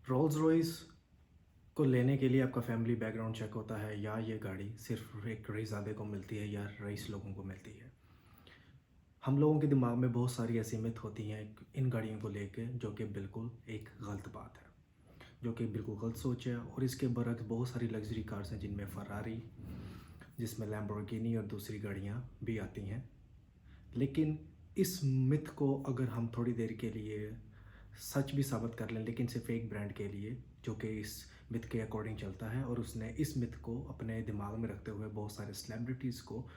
Rolls Royce को लेने के लिए आपका फैमिली बैकग्राउंड चेक होता है या ये गाड़ी सिर्फ एक रईसज़ादे को मिलती है या रईस लोगों को मिलती है। हम लोगों के दिमाग में बहुत सारी ऐसी मिथ होती हैं इन गाड़ियों को लेके जो कि बिल्कुल एक गलत बात है, जो कि बिल्कुल गलत सोच है। और इसके बरक्स बहुत सारी लग्जरी कार्स हैं जिनमें फरारी, जिसमें लैम्बोर्गिनी और दूसरी गाड़ियाँ भी आती हैं। लेकिन इस मिथ को अगर हम थोड़ी देर के लिए सच भी साबित कर लें, लेकिन सिर्फ एक ब्रांड के लिए जो कि इस मिथ के अकॉर्डिंग चलता है, और उसने इस मिथ को अपने दिमाग में रखते हुए बहुत सारे सेलिब्रिटीज़ को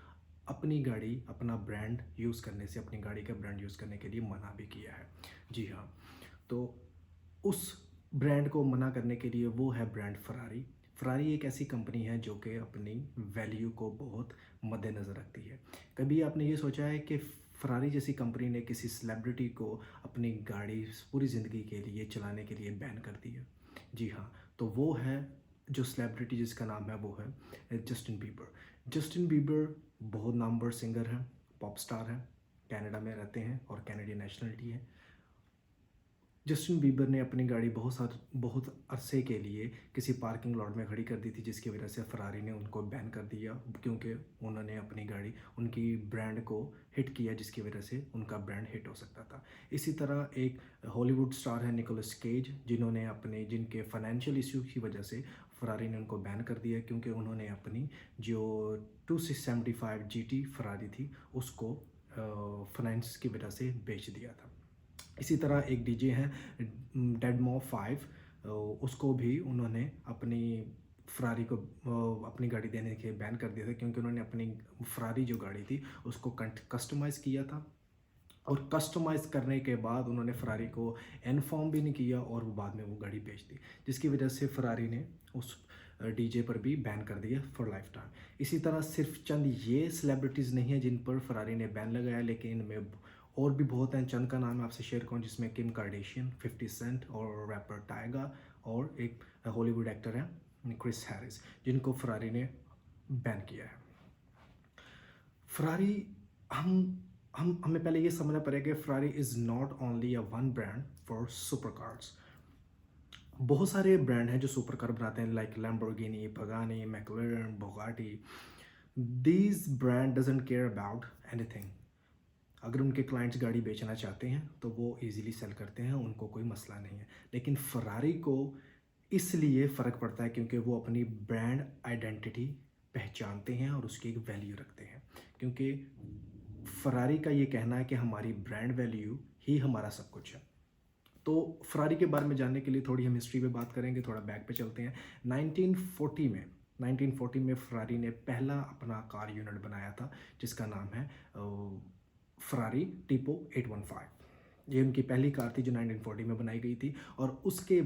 अपनी गाड़ी, अपना ब्रांड यूज़ करने से, अपनी गाड़ी का ब्रांड यूज़ करने के लिए मना भी किया है। जी हाँ, तो उस ब्रांड को मना करने के लिए वो है ब्रांड फरारी। फरारी एक ऐसी कंपनी है जो कि अपनी वैल्यू को बहुत मद्देनज़र रखती है। कभी आपने ये सोचा है कि फरारी जैसी कंपनी ने किसी सेलिब्रिटी को अपनी गाड़ी पूरी ज़िंदगी के लिए चलाने के लिए बैन कर दी है? जी हाँ, तो वो है जो सेलिब्रिटी जिसका नाम है वो है जस्टिन बीबर। जस्टिन बीबर बहुत नामवर सिंगर हैं, पॉप स्टार हैं, कनाडा में रहते हैं और कैनेडियन नेशनलिटी है। जस्टिन बीबर ने अपनी गाड़ी बहुत अरसे के लिए किसी पार्किंग लॉट में खड़ी कर दी थी, जिसकी वजह से फरारी ने उनको बैन कर दिया, क्योंकि उन्होंने अपनी गाड़ी, उनकी ब्रांड को हिट किया, जिसकी वजह से उनका ब्रांड हिट हो सकता था। इसी तरह एक हॉलीवुड स्टार है निकोलस केज, जिनके फाइनेंशियल इशू की वजह से फरारी ने उनको बैन कर दिया, क्योंकि उन्होंने अपनी जो 2675 GT फरारी थी उसको फाइनेंस की वजह से बेच दिया था। इसी तरह एक डीजे हैं डेडमो 5, उसको भी उन्होंने अपनी फरारी को अपनी गाड़ी देने के बैन कर दिया था, क्योंकि उन्होंने अपनी फरारी जो गाड़ी थी उसको कस्टमाइज़ किया था, और कस्टमाइज़ करने के बाद उन्होंने फरारी को इन्फॉर्म भी नहीं किया और वो बाद में वो गाड़ी बेच दी, जिसकी वजह से फरारी ने उस डीजे पर भी बैन कर दिया फॉर लाइफ टाइम। इसी तरह सिर्फ चंद ये सेलिब्रिटीज़ नहीं हैं जिन पर फरारी ने बैन लगाया, लेकिन इनमें और भी बहुत हैं। चंद का नाम मैं आपसे शेयर करूँ, जिसमें किम कार्डेशियन, 50 सेंट और रैपर टाइगा और एक हॉलीवुड एक्टर हैं क्रिस हैरिस, जिनको फरारी ने बैन किया है। फरारी हम हमें पहले ये समझना पड़ेगा कि Ferrari is not only a one brand for super cars. बहुत सारे ब्रांड हैं जो सुपर कार बनाते हैं, like Lamborghini, Pagani, McLaren, Bugatti. These brand doesn't care about anything. अगर उनके क्लाइंट्स गाड़ी बेचना चाहते हैं तो वो इजीली सेल करते हैं, उनको कोई मसला नहीं है। लेकिन फरारी को इसलिए फ़र्क पड़ता है क्योंकि वो अपनी ब्रांड आइडेंटिटी पहचानते हैं और उसकी एक वैल्यू रखते हैं, क्योंकि फरारी का ये कहना है कि हमारी ब्रांड वैल्यू ही हमारा सब कुछ है। तो फरारी के बारे में जानने के लिए थोड़ी हम हिस्ट्री पे बात करेंगे, थोड़ा बैक पे चलते हैं। 1940 में फरारी ने पहला अपना कार यूनिट बनाया था, जिसका नाम है फरारी टीपो 815। ये उनकी पहली कार थी जो 1940 में बनाई गई थी। और उसके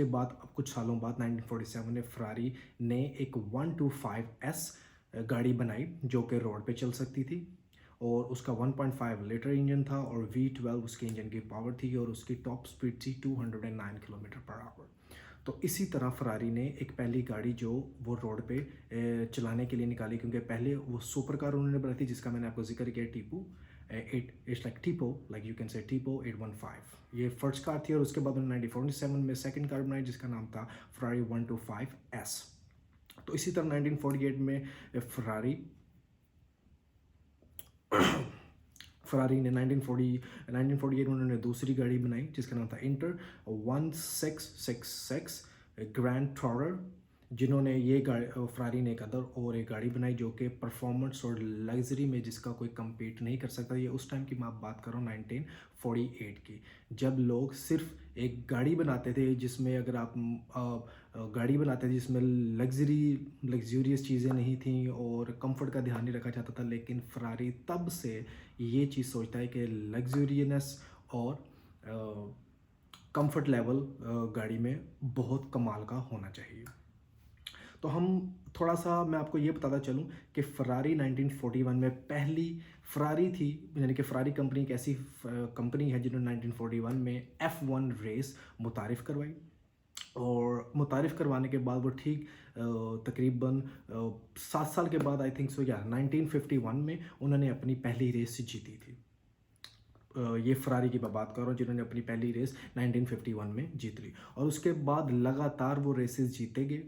बाद अब कुछ सालों बाद 1947 में फरारी ने एक 125S गाड़ी बनाई जो कि रोड पे चल सकती थी, और उसका 1.5 लीटर इंजन था और V12 उसके इंजन की पावर थी, और उसकी टॉप स्पीड थी 209 किलोमीटर पर आवर। तो इसी तरह फरारी ने एक पहली गाड़ी जो वो रोड पे चलाने के लिए निकाली, क्योंकि पहले वो सुपर कार उन्होंने बनाई थी, जिसका मैंने आपको जिक्र किया, Tipo 8, it's like Tipo, like you can say Tipo 815। ये फर्स्ट कार थी, और उसके बाद उन्होंने 1947 में सेकंड कार बनाई जिसका नाम था फरारी 125S। तो इसी तरह 1948 में फरारी फरारी ने 1948 में उन्होंने दूसरी गाड़ी बनाई जिसका नाम था इंटर 1666 ग्रैंड टॉरर, जिन्होंने ये गाड़ी, फरारी ने एक अदर और एक गाड़ी बनाई जो कि परफॉर्मेंस और लग्जरी में जिसका कोई कम्पीट नहीं कर सकता। ये उस टाइम की मैं बात कर रहा हूँ 1948 की, जब लोग सिर्फ एक गाड़ी बनाते थे जिसमें, अगर आप गाड़ी बनाते थे जिसमें लग्जूरियस चीज़ें नहीं थी और कंफर्ट का ध्यान नहीं रखा जाता था। लेकिन फरारी तब से ये चीज़ सोचता है कि लग्जूरियसनेस और कंफर्ट लेवल गाड़ी में बहुत कमाल का होना चाहिए। तो हम थोड़ा सा, मैं आपको ये बताता चलूँ कि फरारी 1941 में पहली फरारी थी, यानी कि फरारी कंपनी एक ऐसी कंपनी है जिन्होंने 1941 में F1 रेस मुतारिफ़ करवाई, और मुतारिफ़ करवाने के बाद वो ठीक तकरीबन 7 साल के बाद, आई थिंक सो या 1951 में उन्होंने अपनी पहली रेस जीती थी। ये फरारी की मैं बात कर रहा हूँ जिन्होंने अपनी पहली रेस 1951 में जीत ली, और उसके बाद लगातार वो रेसेस जीते गए,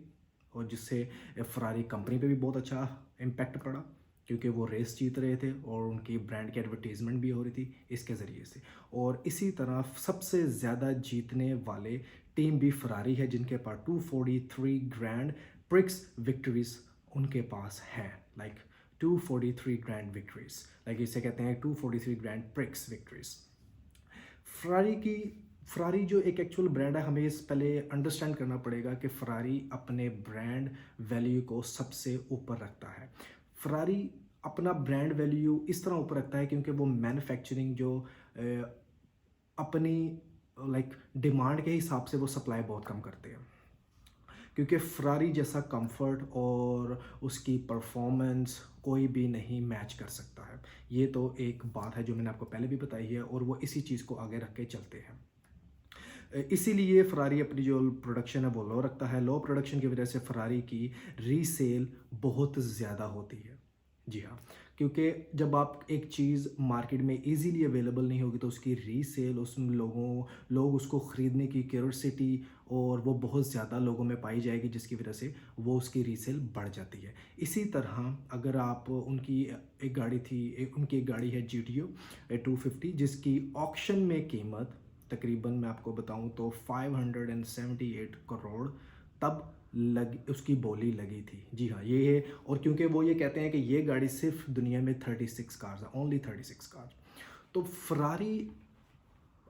और जिससे फरारी कंपनी पे भी बहुत अच्छा इम्पैक्ट पड़ा, क्योंकि वो रेस जीत रहे थे और उनकी ब्रांड की एडवर्टीजमेंट भी हो रही थी इसके ज़रिए से। और इसी तरह सबसे ज़्यादा जीतने वाले टीम भी फरारी है, जिनके पास 243 ग्रैंड प्रिक्स विक्ट्रीज उनके पास हैं, लाइक 243 ग्रैंड विक्ट्रीज, लाइक इसे कहते हैं 243 ग्रैंड प्रिक्स विक्ट्रीज। फरारी की फरारी जो एक एक्चुअल ब्रांड है, हमें इस पहले अंडरस्टैंड करना पड़ेगा कि फरारी अपने ब्रांड वैल्यू को सबसे ऊपर रखता है। फरारी अपना ब्रांड वैल्यू इस तरह ऊपर रखता है क्योंकि वो मैन्युफैक्चरिंग जो अपनी लाइक डिमांड के हिसाब से वो सप्लाई बहुत कम करते हैं, क्योंकि फरारी जैसा कंफर्ट और उसकी परफॉर्मेंस कोई भी नहीं मैच कर सकता है। ये तो एक बात है जो मैंने आपको पहले भी बताई है, और वो इसी चीज़ को आगे रख के चलते हैं। इसीलिए फरारी अपनी जो प्रोडक्शन है वो लो रखता है। लो प्रोडक्शन की वजह से फरारी की रीसेल बहुत ज़्यादा होती है। जी हाँ, क्योंकि जब आप एक चीज़ मार्केट में इजीली अवेलेबल नहीं होगी तो उसकी रीसेल, उसमें लोग उसको ख़रीदने की क्यूरियोसिटी और वो बहुत ज़्यादा लोगों में पाई जाएगी, जिसकी वजह से वो उसकी रीसेल बढ़ जाती है। इसी तरह अगर आप उनकी एक गाड़ी थी, उनकी एक गाड़ी है GTO 250, जिसकी ऑक्शन में कीमत तकरीबन मैं आपको बताऊं तो 578 करोड़ तब उसकी बोली लगी थी। जी हाँ, ये है। और क्योंकि वो ये कहते हैं कि ये गाड़ी सिर्फ दुनिया में 36 कार्स है, ओनली 36 कार्स। तो फरारी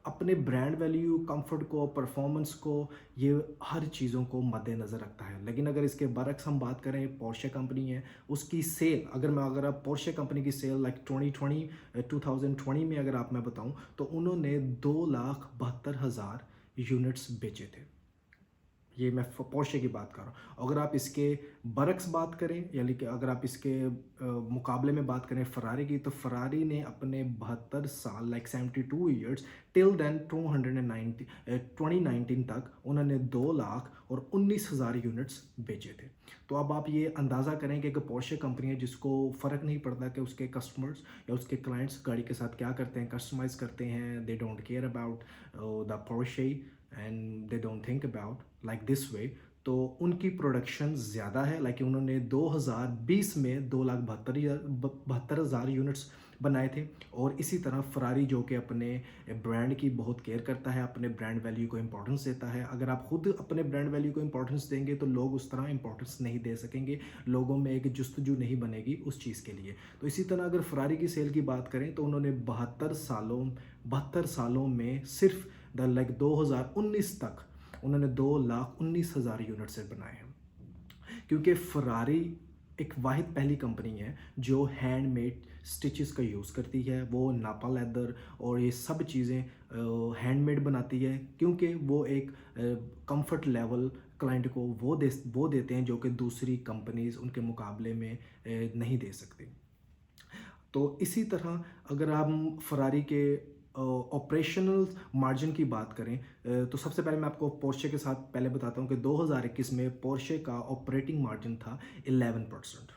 अपने ब्रांड वैल्यू, कंफर्ट को, परफॉर्मेंस को, ये हर चीज़ों को मद्देनज़र रखता है। लेकिन अगर इसके बरक्स हम बात करें, पोर्शे कंपनी है, उसकी सेल अगर आप पोर्शे कंपनी की सेल लाइक 2020 में अगर मैं बताऊं तो उन्होंने 2,72,000 यूनिट्स बेचे थे। ये मैं पोर्शे की बात कर रहा हूँ। अगर आप इसके बरक्स बात करें, यानी कि अगर आप इसके मुकाबले में बात करें फरारी की, तो फरारी ने अपने 72 साल लाइक 72 ईयर्स टिल देन 2019 तक उन्होंने 2,19,000 यूनिट्स बेचे थे। तो अब आप ये अंदाज़ा करें कि एक पोर्शे कंपनी है जिसको फ़र्क नहीं पड़ता कि उसके कस्टमर्स या उसके क्लाइंट्स गाड़ी के साथ क्या करते हैं, कस्टमाइज़ करते हैं, they don't care about the Porsche and they don't think about like this way. तो उनकी प्रोडक्शन ज़्यादा है, लाइक उन्होंने 2020 में 2,72,000 यूनिट्स बनाए थे। और इसी तरह फरारी जो कि अपने ब्रांड की बहुत केयर करता है, अपने ब्रांड वैल्यू को इंपॉर्टेंस देता है। अगर आप खुद अपने ब्रांड वैल्यू को इंपॉर्टेंस देंगे तो लोग उस तरह इंपॉर्टेंस नहीं दे सकेंगे, लोगों में एक जुस्तजू नहीं बनेगी उस चीज़ के लिए। तो इसी तरह अगर फरारी की सेल की बात करें तो उन्होंने 72 सालों में सिर्फ 2019 तक उन्होंने 2,19,000 यूनिट से बनाए हैं। क्योंकि फरारी एक वाहिद पहली कंपनी है जो हैंडमेड स्टिचेस का यूज़ करती है। वो नापा लेदर और ये सब चीज़ें हैंडमेड बनाती है, क्योंकि वो एक कंफर्ट लेवल क्लाइंट को वो देते हैं जो कि दूसरी कंपनीज उनके मुकाबले में नहीं दे सकती। तो इसी तरह अगर हम फरारी के ऑपरेशनल मार्जिन की बात करें, तो सबसे पहले मैं आपको पोर्शे के साथ पहले बताता हूँ कि 2021 में पोर्शे का ऑपरेटिंग मार्जिन था 11%।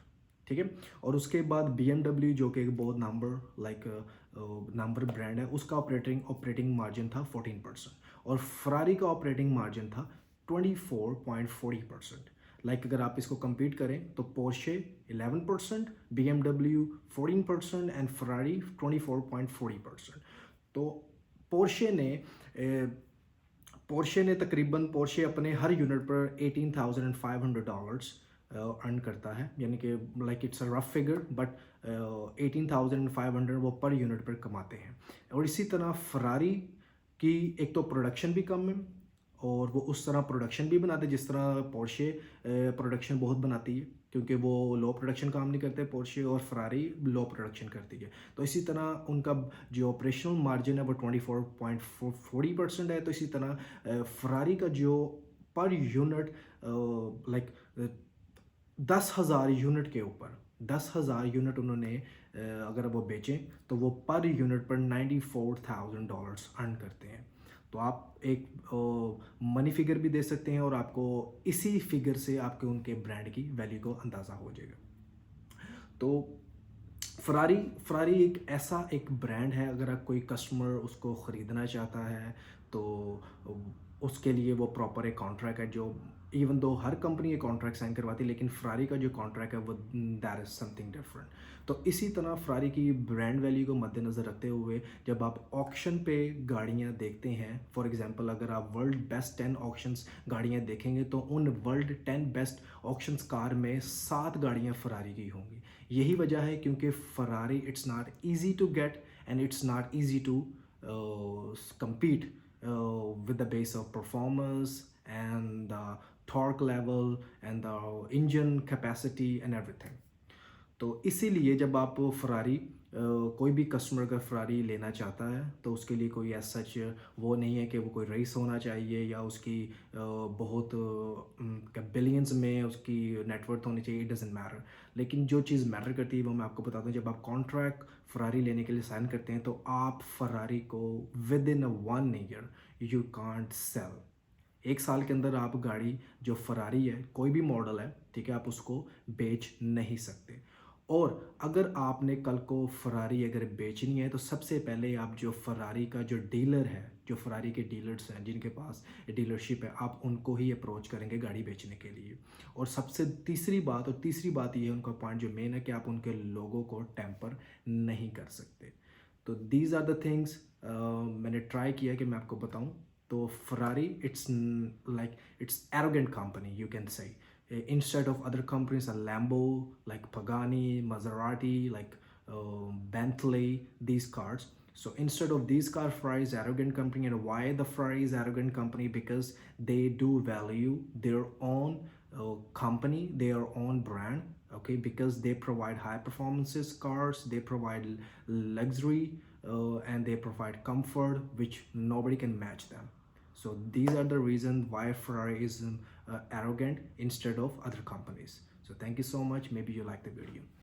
ठीक है। और उसके बाद BMW जो कि एक बहुत नंबर ब्रांड है, उसका ऑपरेटिंग मार्जिन था 14%, और फरारी का ऑपरेटिंग मार्जिन था 24.40%। लाइक अगर आप इसको कंपीट करें तो पोर्शे 11%, BMW 14% एंड फरारी 24.40%। तो पोर्शे ने तकरीबन पोर्शे अपने हर यूनिट पर $18,500 अर्न करता है, यानी कि like it's a rough figure, but 18,500 वो पर यूनिट पर कमाते हैं। और इसी तरह फरारी की एक तो प्रोडक्शन भी कम है, और वो उस तरह प्रोडक्शन भी बनाते हैं जिस तरह पोर्शे प्रोडक्शन बहुत बनाती है, क्योंकि वो लो प्रोडक्शन काम नहीं करते पोर्शे, और फरारी लो प्रोडक्शन करती है। तो इसी तरह उनका जो ऑपरेशनल मार्जिन है वो 24.40% है। तो इसी तरह फरारी का जो पर यूनिट लाइक 10,000 यूनिट के ऊपर 10,000 यूनिट उन्होंने अगर वो बेचें तो वो पर यूनिट पर $94,000 अर्न करते हैं। तो आप एक मनी फिगर भी दे सकते हैं, और आपको इसी फिगर से आपके उनके ब्रांड की वैल्यू को अंदाज़ा हो जाएगा। तो फ़रारी फ़रारी एक ब्रांड है, अगर आप कोई कस्टमर उसको ख़रीदना चाहता है तो उसके लिए वो प्रॉपर एक कॉन्ट्रैक्ट है, जो इवन दो हर कंपनी ये कॉन्ट्रैक्ट साइन करवाती है, लेकिन फ़रारी का जो कॉन्ट्रैक्ट है वो दैट इज़ समथिंग डिफरेंट। तो इसी तरह फ़रारी की ब्रांड वैल्यू को मद्देनज़र रखते हुए जब आप ऑक्शन पे गाड़ियाँ देखते हैं, फॉर एग्जांपल अगर आप वर्ल्ड बेस्ट 10 ऑक्शंस गाड़ियाँ देखेंगे तो उन वर्ल्ड 10 बेस्ट ऑक्शंस कार में 7 गाड़ियाँ फ़रारी की होंगी। यही वजह है क्योंकि Ferrari it's not easy to get and it's not easy to compete with the base of performance and the torque level and the engine capacity and everything. तो इसीलिए जब आप फ़रारी कोई भी कस्टमर अगर फ़रारी लेना चाहता है तो उसके लिए कोई एज सच वो नहीं है कि वो कोई रईस होना चाहिए या उसकी बहुत बिलियंस में उसकी नेटवर्थ होनी चाहिए, इट डजेंट मैटर। लेकिन जो चीज़ मैटर करती है वो मैं आपको बताता हूँ, जब आप कॉन्ट्रैक्ट फ़रारी लेने के लिए साइन करते हैं तो आप फ़रारी को with in 1 year you can't sell. 1 साल के अंदर आप गाड़ी जो फ़रारी है कोई भी मॉडल है, ठीक है, आप उसको बेच नहीं सकते। और अगर आपने कल को फ़रारी अगर बेचनी है तो सबसे पहले आप जो फ़रारी का जो डीलर है, जो फ़रारी के डीलर्स हैं जिनके पास डीलरशिप है, आप उनको ही अप्रोच करेंगे गाड़ी बेचने के लिए। और सबसे तीसरी बात ये है, उनका पॉइंट जो मेन है कि आप उनके लोगों को टेम्पर नहीं कर सकते। तो दीज आर द थिंग्स मैंने ट्राई किया कि मैं आपको बताऊं। तो Ferrari it's like it's arrogant company you can से, instead of other companies like Lambo, like Pagani, Maserati, like Bentley, these cars. So instead of these car, Ferrari is arrogant company. And why the Ferrari is arrogant company? Because they do value their own company, their own brand. Okay, because they provide high performances cars, they provide luxury, and they provide comfort, which nobody can match them. So these are the reasons why Ferrari is arrogant instead of other companies. So thank you so much. Maybe you like the video.